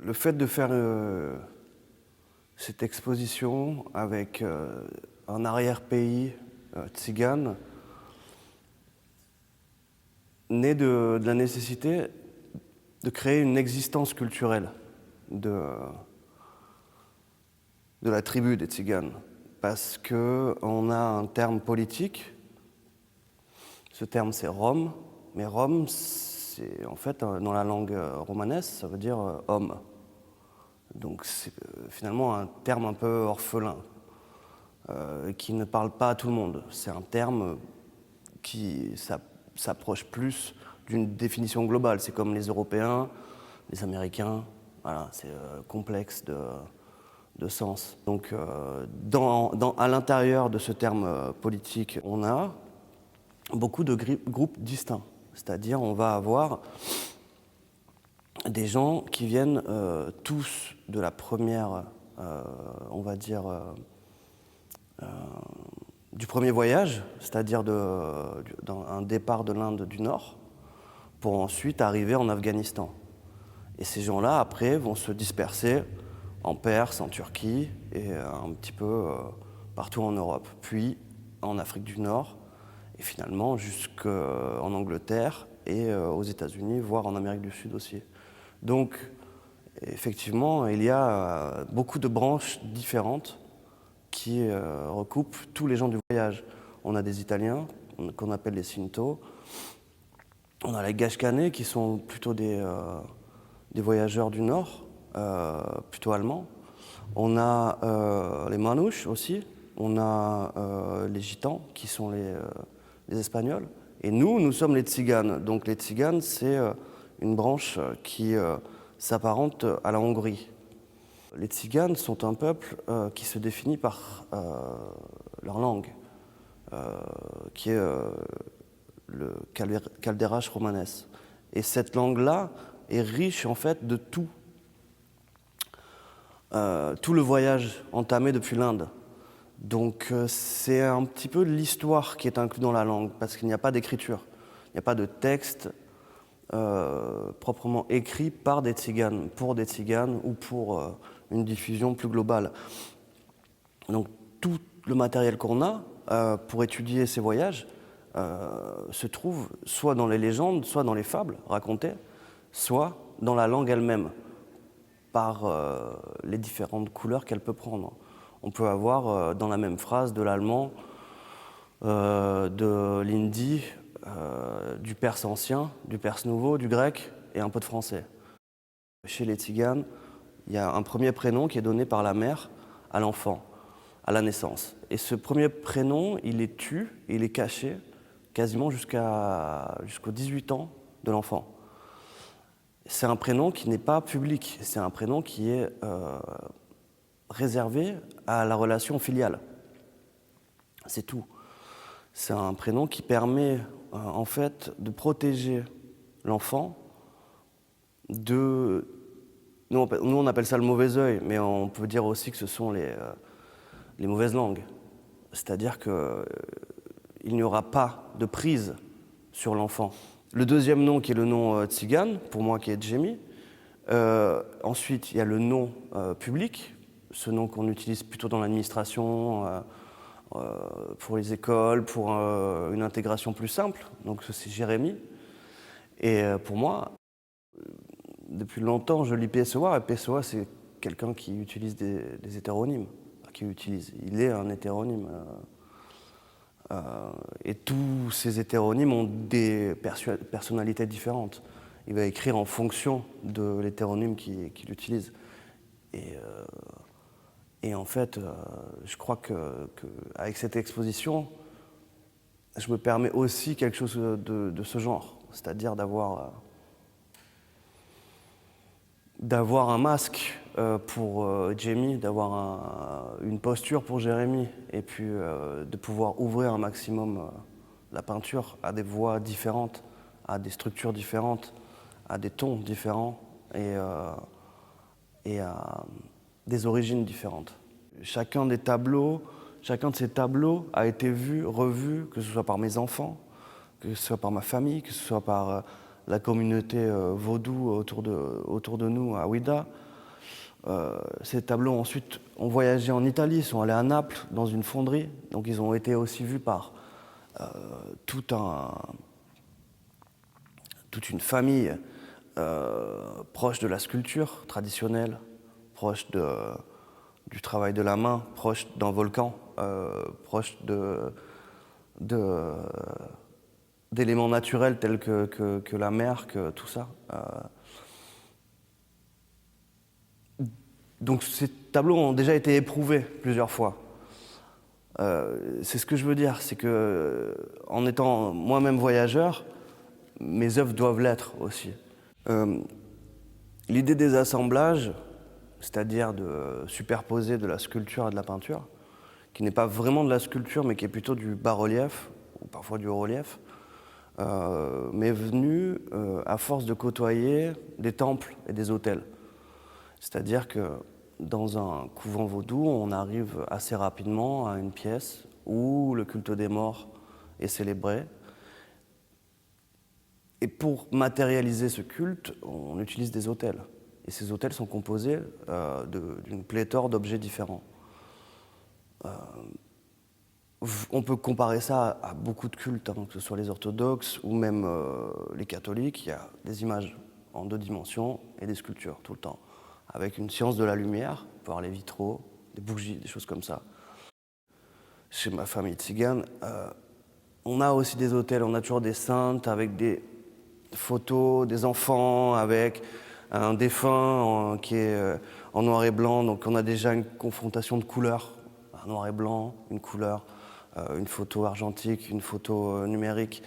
Le fait de faire cette exposition avec un arrière-pays tzigane naît de la nécessité de créer une existence culturelle de la tribu des Tziganes. Parce qu'on a un terme politique, ce terme c'est Rom, mais Rom, c'est en fait dans la langue romanesque, ça veut dire homme. Donc c'est finalement un terme un peu orphelin, qui ne parle pas à tout le monde. C'est un terme qui s'approche plus d'une définition globale. C'est comme les Européens, les Américains, voilà, c'est complexe de sens. Donc à l'intérieur de ce terme politique, on a beaucoup de groupes distincts. C'est-à-dire on va avoir des gens qui viennent tous de la première, on va dire, du premier voyage, c'est-à-dire un départ de l'Inde du Nord, pour ensuite arriver en Afghanistan. Et ces gens-là, après, vont se disperser en Perse, en Turquie et un petit peu partout en Europe, puis en Afrique du Nord, et finalement jusqu'en Angleterre et aux États-Unis, voire en Amérique du Sud aussi. Donc, effectivement, il y a beaucoup de branches différentes qui recoupent tous les gens du voyage. On a des Italiens, qu'on appelle les Sinto. On a les Gashkanais, qui sont plutôt des voyageurs du Nord, plutôt allemands. On a les Manouches aussi. On a les Gitans, qui sont les Espagnols. Et nous sommes les Tziganes. Donc les Tziganes, c'est une branche qui s'apparente à la Hongrie. Les Tziganes sont un peuple qui se définit par leur langue, qui est le Calderache romanes. Et cette langue-là est riche en fait de tout le voyage entamé depuis l'Inde. Donc c'est un petit peu l'histoire qui est inclue dans la langue, parce qu'il n'y a pas d'écriture, il n'y a pas de texte proprement écrit par des Tziganes, pour des Tziganes ou pour une diffusion plus globale. Donc tout le matériel qu'on a pour étudier ces voyages se trouve soit dans les légendes, soit dans les fables racontées, soit dans la langue elle-même, par les différentes couleurs qu'elle peut prendre. On peut avoir dans la même phrase de l'allemand, de l'hindi, du perse ancien, du perse nouveau, du grec et un peu de français. Chez les Tziganes, il y a un premier prénom qui est donné par la mère à l'enfant, à la naissance. Et ce premier prénom, il est tu, il est caché quasiment jusqu'aux 18 ans de l'enfant. C'est un prénom qui n'est pas public, c'est un prénom qui est réservé à la relation filiale. C'est tout. C'est un prénom qui permet en fait de protéger l'enfant de... Nous on appelle ça le mauvais œil, mais on peut dire aussi que ce sont les mauvaises langues. C'est-à-dire qu'il n'y aura pas de prise sur l'enfant. Le deuxième nom qui est le nom tzigane, pour moi qui est Djemi. Ensuite, il y a le nom public, ce nom qu'on utilise plutôt dans l'administration, pour les écoles, pour une intégration plus simple. Donc c'est Jérémy. Et pour moi, depuis longtemps, je lis PSOA, et PSOA, c'est quelqu'un qui utilise des hétéronymes. Il est un hétéronyme. Et tous ces hétéronymes ont des personnalités différentes. Il va écrire en fonction de l'hétéronyme qu'il utilise. Et en fait, je crois qu'avec cette exposition, je me permets aussi quelque chose de ce genre, c'est-à-dire d'avoir un masque pour Jamie, d'avoir une posture pour Jérémy, et puis de pouvoir ouvrir un maximum la peinture à des voix différentes, à des structures différentes, à des tons différents et à des origines différentes. Chacun de ces tableaux a été vu, revu, que ce soit par mes enfants, que ce soit par ma famille, que ce soit par la communauté vaudou autour de nous à Ouida, Ces tableaux ensuite ont voyagé en Italie, sont allés à Naples dans une fonderie, donc ils ont été aussi vus par toute une famille proche de la sculpture traditionnelle, proche du travail de la main, proche d'un volcan, proche d'éléments naturels tels que la mer, que tout ça. Donc ces tableaux ont déjà été éprouvés plusieurs fois. C'est ce que je veux dire, c'est que en étant moi-même voyageur, mes œuvres doivent l'être aussi. L'idée des assemblages, c'est-à-dire de superposer de la sculpture à de la peinture, qui n'est pas vraiment de la sculpture, mais qui est plutôt du bas-relief, ou parfois du haut-relief, m'est venue à force de côtoyer des temples et des autels. C'est-à-dire que dans un couvent vaudou, on arrive assez rapidement à une pièce où le culte des morts est célébré. Et pour matérialiser ce culte, on utilise des autels. Et ces autels sont composés d'une pléthore d'objets différents. On peut comparer ça à beaucoup de cultes, hein, que ce soit les orthodoxes ou même les catholiques. Il y a des images en 2 dimensions et des sculptures tout le temps, avec une science de la lumière, voir les vitraux, des bougies, des choses comme ça. Chez ma famille tzigane, on a aussi des autels, on a toujours des saintes avec des photos, des enfants, avec un défunt qui est en noir et blanc, donc on a déjà une confrontation de couleurs, un noir et blanc, une couleur, une photo argentique, une photo numérique,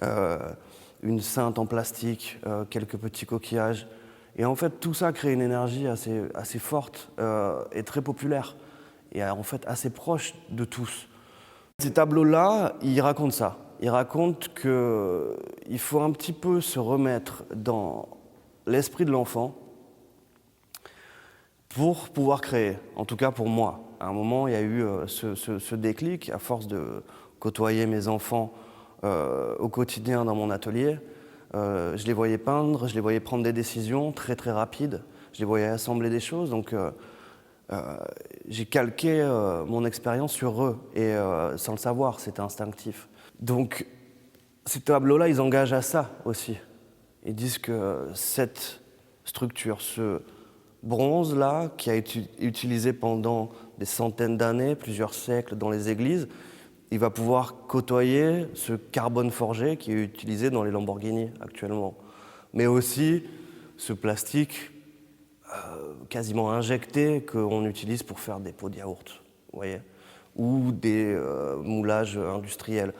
une sainte en plastique, quelques petits coquillages. Et en fait, tout ça crée une énergie assez forte et très populaire, et en fait assez proche de tous. Ces tableaux-là, ils racontent ça. Ils racontent qu'il faut un petit peu se remettre dans l'esprit de l'enfant pour pouvoir créer, en tout cas pour moi. À un moment, il y a eu ce déclic, à force de côtoyer mes enfants au quotidien dans mon atelier. Je les voyais peindre, je les voyais prendre des décisions très très rapides, je les voyais assembler des choses, donc j'ai calqué mon expérience sur eux, et sans le savoir, c'était instinctif. Donc ces tableaux-là, ils engagent à ça aussi. Ils disent que cette structure, ce bronze-là, qui a été utilisé pendant des centaines d'années, plusieurs siècles dans les églises, il va pouvoir côtoyer ce carbone forgé qui est utilisé dans les Lamborghini actuellement. Mais aussi ce plastique quasiment injecté qu'on utilise pour faire des pots de yaourt, vous voyez, ou des moulages industriels,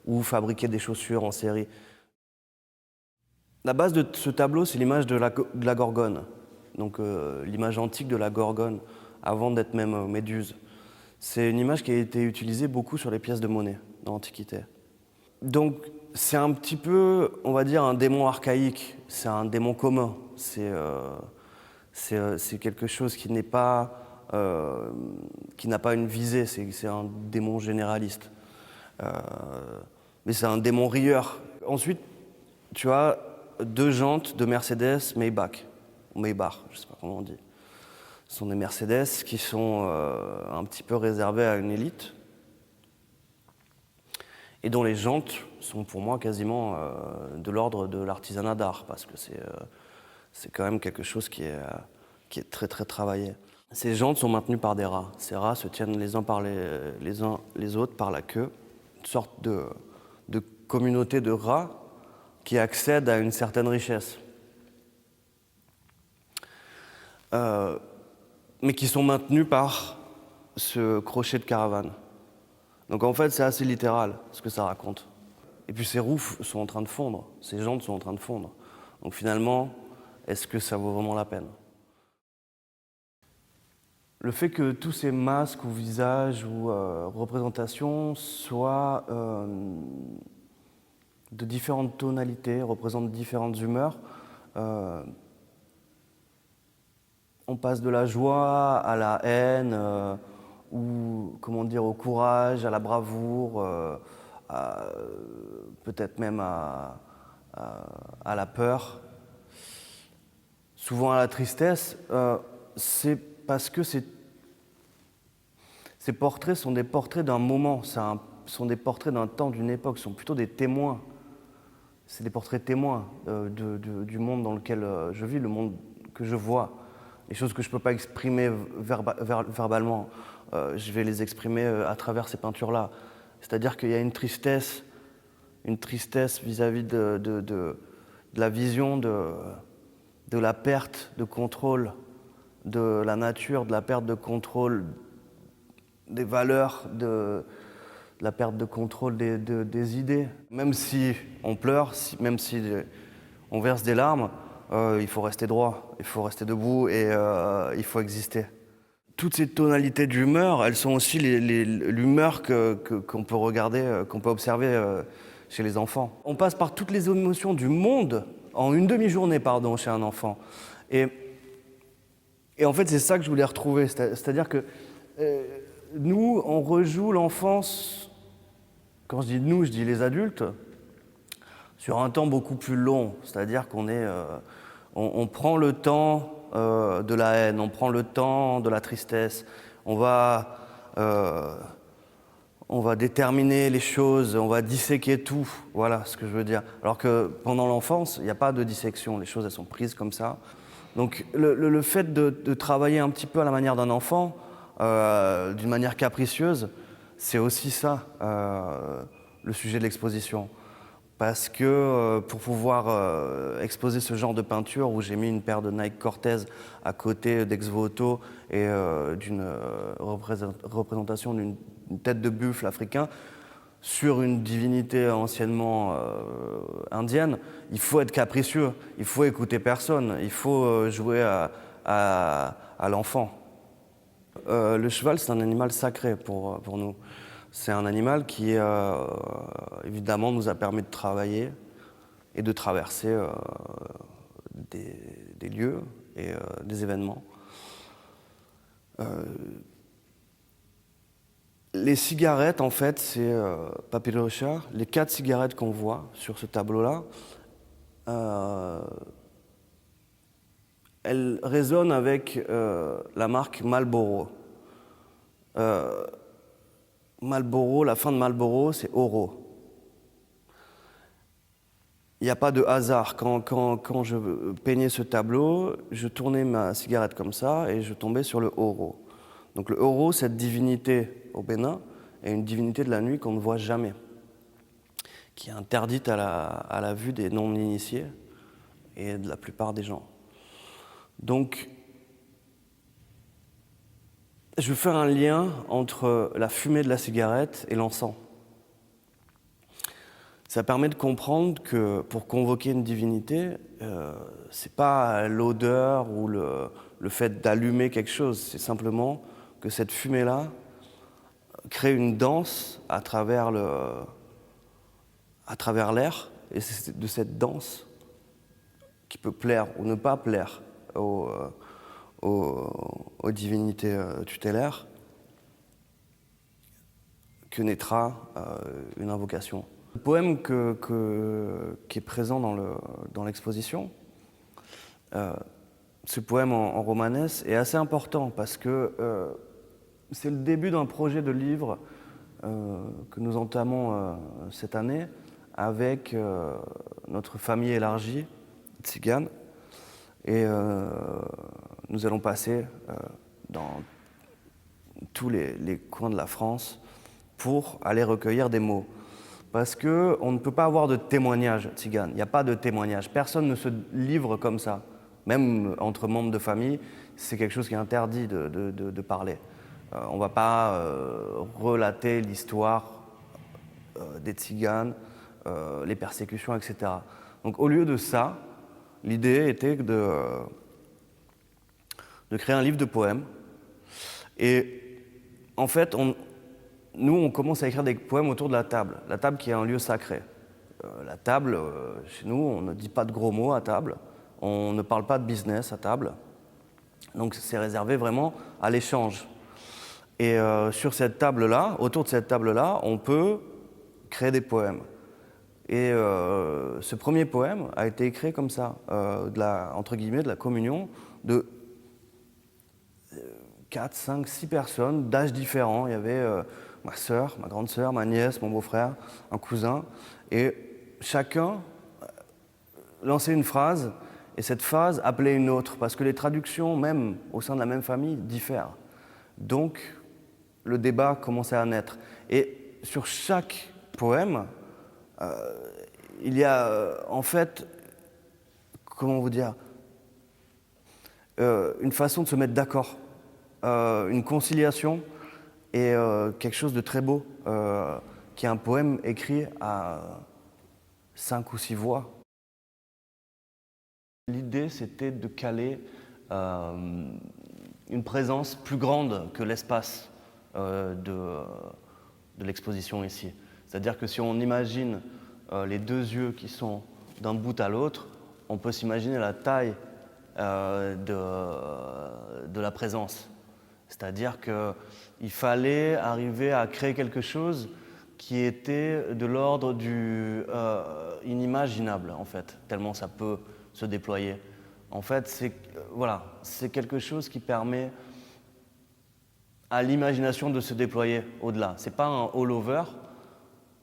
ou fabriquer des chaussures en série. La base de ce tableau, c'est l'image de la Gorgone, donc l'image antique de la Gorgone, avant d'être même Méduse. C'est une image qui a été utilisée beaucoup sur les pièces de monnaie dans l'Antiquité. Donc c'est un petit peu, on va dire, un démon archaïque, c'est un démon commun, c'est quelque chose qui n'a pas une visée, c'est un démon généraliste. Mais c'est un démon rieur. Ensuite, tu as 2 jantes de Mercedes Maybach, ou Maybach, je ne sais pas comment on dit. Ce sont des Mercedes qui sont un petit peu réservées à une élite et dont les jantes sont pour moi quasiment de l'ordre de l'artisanat d'art, parce que c'est quand même quelque chose qui est très très travaillé. Ces jantes sont maintenues par des rats. Ces rats se tiennent les uns les autres par la queue, une sorte de communauté de rats qui accèdent à une certaine richesse. Mais qui sont maintenus par ce crochet de caravane. Donc en fait, c'est assez littéral ce que ça raconte. Et puis ces roues sont en train de fondre, ces jantes sont en train de fondre. Donc finalement, est-ce que ça vaut vraiment la peine ? Le fait que tous ces masques ou visages ou représentations soient de différentes tonalités, représentent différentes humeurs, on passe de la joie à la haine, ou comment dire, au courage, à la bravoure, peut-être même à la peur, souvent à la tristesse. C'est parce que ces portraits sont des portraits d'un moment, sont des portraits d'un temps, d'une époque, sont plutôt des témoins. C'est des portraits témoins du monde dans lequel je vis, le monde que je vois. Les choses que je ne peux pas exprimer verbalement, je vais les exprimer à travers ces peintures-là. C'est-à-dire qu'il y a une tristesse vis-à-vis de la vision de la perte de contrôle de la nature, de la perte de contrôle des valeurs, de la perte de contrôle des idées. Même si on pleure, même si on verse des larmes, il faut rester droit, il faut rester debout et il faut exister. Toutes ces tonalités d'humeur, elles sont aussi l'humeur qu'on peut regarder, qu'on peut observer chez les enfants. On passe par toutes les émotions du monde en une demi-journée, chez un enfant. Et en fait, c'est ça que je voulais retrouver. C'est-à-dire que nous, on rejoue l'enfance, quand je dis nous, je dis les adultes, sur un temps beaucoup plus long. C'est-à-dire on prend le temps de la haine, on prend le temps de la tristesse, on va déterminer les choses, on va disséquer tout, voilà ce que je veux dire. Alors que pendant l'enfance, il n'y a pas de dissection, les choses elles sont prises comme ça. Donc le fait de travailler un petit peu à la manière d'un enfant, d'une manière capricieuse, c'est aussi ça, le sujet de l'exposition. Parce que pour pouvoir exposer ce genre de peinture où j'ai mis une paire de Nike Cortez à côté d'Ex Voto et d'une représentation d'une tête de buffle africain sur une divinité anciennement indienne, il faut être capricieux, il faut écouter personne, il faut jouer à l'enfant. Le cheval, c'est un animal sacré pour nous. C'est un animal qui, évidemment, nous a permis de travailler et de traverser des lieux et des événements. Les cigarettes, en fait, c'est Papyrusha. Les 4 cigarettes qu'on voit sur ce tableau-là, elles résonnent avec la marque Marlboro. Marlboro, la fin de Marlboro, c'est Oro. Il n'y a pas de hasard. Quand je peignais ce tableau, je tournais ma cigarette comme ça et je tombais sur le Oro. Donc le Oro, cette divinité au Bénin, est une divinité de la nuit qu'on ne voit jamais, qui est interdite à la vue des non-initiés et de la plupart des gens. Donc, je fais un lien entre la fumée de la cigarette et l'encens. Ça permet de comprendre que pour convoquer une divinité, c'est pas l'odeur ou le fait d'allumer quelque chose, c'est simplement que cette fumée-là crée une danse à travers l'air, et c'est de cette danse qui peut plaire ou ne pas plaire aux divinités tutélaires que naîtra une invocation. Le poème qui est présent dans l'exposition, ce poème en romanesque est assez important parce que c'est le début d'un projet de livre que nous entamons cette année avec notre famille élargie, Tsigane, et nous allons passer dans tous les coins de la France pour aller recueillir des mots. Parce qu'on ne peut pas avoir de témoignage tzigane, il n'y a pas de témoignage. Personne ne se livre comme ça. Même entre membres de famille, c'est quelque chose qui est interdit de parler. On ne va pas relater l'histoire des tziganes, les persécutions, etc. Donc au lieu de ça, l'idée était de créer un livre de poèmes. Et en fait, nous, on commence à écrire des poèmes autour de la table qui est un lieu sacré. La table, chez nous, on ne dit pas de gros mots à table, on ne parle pas de business à table, donc c'est réservé vraiment à l'échange. Et sur cette table-là, autour de cette table-là, on peut créer des poèmes. Et ce premier poème a été écrit comme ça, entre guillemets, de la communion, de 4, 5, 6 personnes d'âges différents. Il y avait ma sœur, ma grande sœur, ma nièce, mon beau-frère, un cousin. Et chacun lançait une phrase et cette phrase appelait une autre parce que les traductions, même au sein de la même famille, diffèrent. Donc, le débat commençait à naître. Et sur chaque poème, il y a en fait, comment vous dire, une façon de se mettre d'accord, une conciliation et quelque chose de très beau, qui est un poème écrit à 5 ou 6 voix. L'idée, c'était de caler une présence plus grande que l'espace de l'exposition ici. C'est-à-dire que si on imagine les deux yeux qui sont d'un bout à l'autre, on peut s'imaginer la taille de la présence. C'est-à-dire qu'il fallait arriver à créer quelque chose qui était de l'ordre du inimaginable, en fait, tellement ça peut se déployer. En fait, c'est quelque chose qui permet à l'imagination de se déployer au-delà. Ce n'est pas un all-over,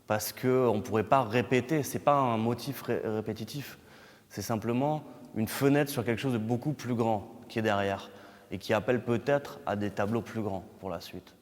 parce qu'on ne pourrait pas répéter, ce n'est pas un motif répétitif. C'est simplement une fenêtre sur quelque chose de beaucoup plus grand qui est derrière et qui appelle peut-être à des tableaux plus grands pour la suite.